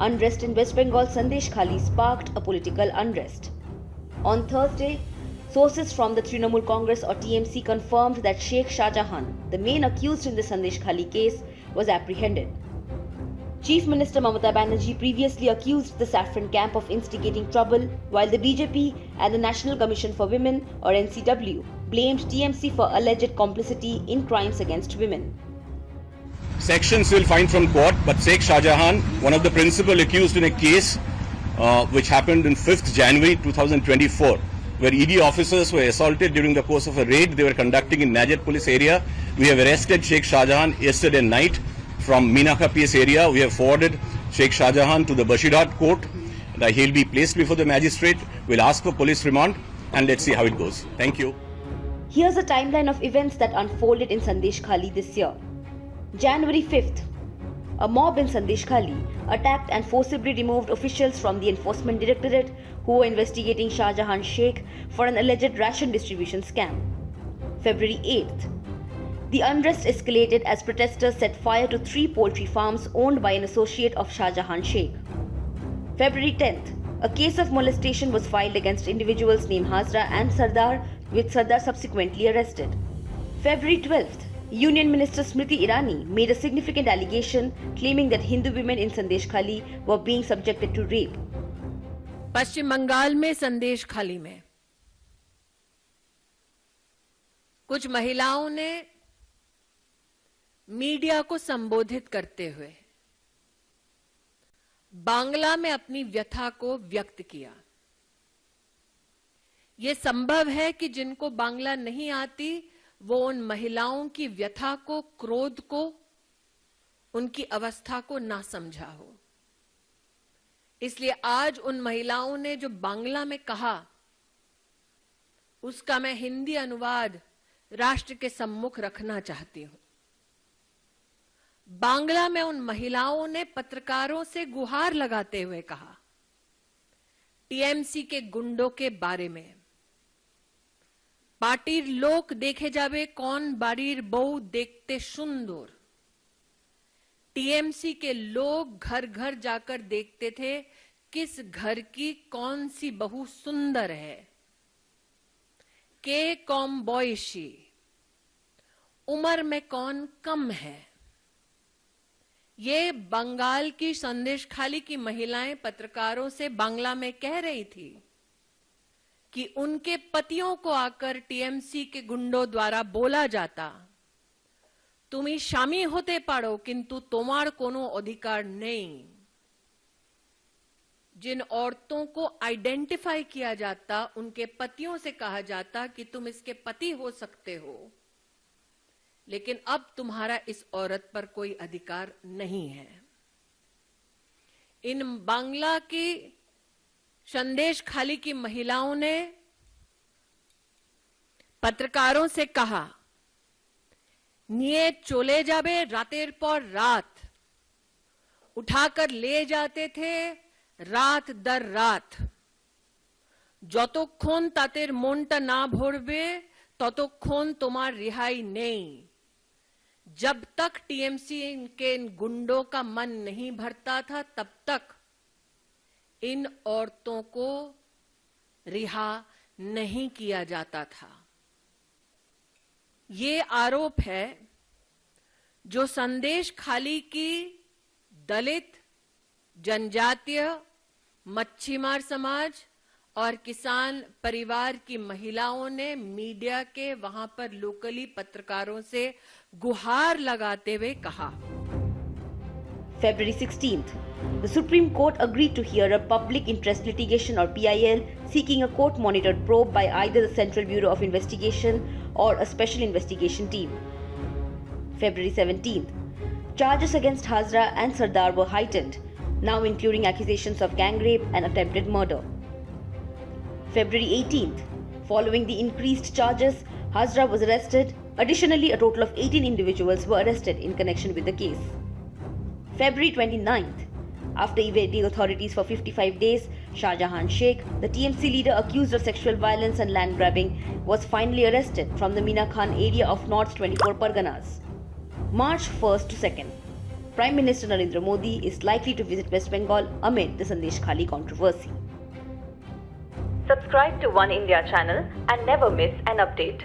Unrest in West Bengal Sandesh Khali sparked a political unrest. On Thursday, sources from the Trinamool Congress or TMC confirmed that Sheikh Shah Jahan, the main accused in the Sandesh Khali case, was apprehended. Chief Minister Mamata Banerjee previously accused the Saffron camp of instigating trouble, while the BJP and the National Commission for Women or NCW blamed TMC for alleged complicity in crimes against women. Sections will find from court, but Sheikh Shah Jahan, one of the principal accused in a case which happened on 5th January 2024, where ED officers were assaulted during the course of a raid they were conducting in Najat police area. We have arrested Sheikh Shah Jahan yesterday night from Meenakha PS area. We have forwarded Sheikh Shah Jahan to the Bashirhat court. He'll be placed before the magistrate. We'll ask for police remand and let's see how it goes. Thank you. Here's a timeline of events that unfolded in Sandesh Khali this year. January 5th, a mob in Sandesh Khali attacked and forcibly removed officials from the Enforcement Directorate who were investigating Shah Jahan Sheikh for an alleged ration distribution scam. February 8th, the unrest escalated as protesters set fire to 3 poultry farms owned by an associate of Shah Jahan Sheikh. February 10th, a case of molestation was filed against individuals named Hazra and Sardar, with Sardar subsequently arrested. February 12th, Union Minister Smriti Irani made a significant allegation claiming that Hindu women in Sandesh Khali were being subjected to rape. पश्चिम बंगाल में संदेश खाली में कुछ महिलाओं ने media को संबोधित करते हुए बांग्ला में अपनी व्यथा को व्यक्त किया। यह संभव है कि जिनको बांग्ला नहीं आती वो उन महिलाओं की व्यथा को, क्रोध को, उनकी अवस्था को ना समझा हो। इसलिए आज उन महिलाओं ने जो बांग्ला में कहा उसका मैं हिंदी अनुवाद राष्ट्र के सम्मुख रखना चाहती हूं। बांग्ला में उन महिलाओं ने पत्रकारों से गुहार लगाते हुए कहा, टीएमसी के गुंडों के बारे में, पार्टीर लोक देखे जावे कौन बाड़ीर बहू देखते सुंदर। टीएमसी के लोग घर घर जाकर देखते थे किस घर की कौन सी बहू सुंदर है, के कम बॉयशी, उम्र में कौन कम है। ये बंगाल की संदेश खाली की महिलाएं पत्रकारों से बांग्ला में कह रही थी कि उनके पतियों को आकर टीएमसी के गुंडों द्वारा बोला जाता, तुम्ही शामी होते पारो किंतु तुम्हार कोनो अधिकार नहीं। जिन औरतों को आइडेंटिफाई किया जाता उनके पतियों से कहा जाता कि तुम इसके पति हो सकते हो, लेकिन अब तुम्हारा इस औरत पर कोई अधिकार नहीं है। इन बांग्ला की संदेश खाली की महिलाओं ने पत्रकारों से कहा, निये चले जाबे रातेर पर रात, उठाकर ले जाते थे रात दर रात, যতক্ষণ তাদের মনটা না ভরবে ততক্ষণ তোমার रिहाई नहीं। जब तक टीएमसी के इन गुंडों का मन नहीं भरता था तब तक इन औरतों को रिहा नहीं किया जाता था। ये आरोप है जो संदेश खाली की दलित, जनजातीय, मच्छीमार समाज और किसान परिवार की महिलाओं ने मीडिया के वहां पर लोकली पत्रकारों से गुहार लगाते हुए कहा। February 16th, the Supreme Court agreed to hear a public interest litigation or PIL seeking a court-monitored probe by either the Central Bureau of Investigation or a special investigation team. February 17th, charges against Hazra and Sardar were heightened, now including accusations of gang rape and attempted murder. February 18th, following the increased charges, Hazra was arrested. Additionally, a total of 18 individuals were arrested in connection with the case. February 29th, after evading authorities for 55 days, Shah Jahan Sheikh, the TMC leader accused of sexual violence and land grabbing, was finally arrested from the Mina Khan area of North 24 Parganas. March 1st to 2nd. Prime Minister Narendra Modi is likely to visit West Bengal amid the Sandesh Khali controversy. Subscribe to One India channel and never miss an update.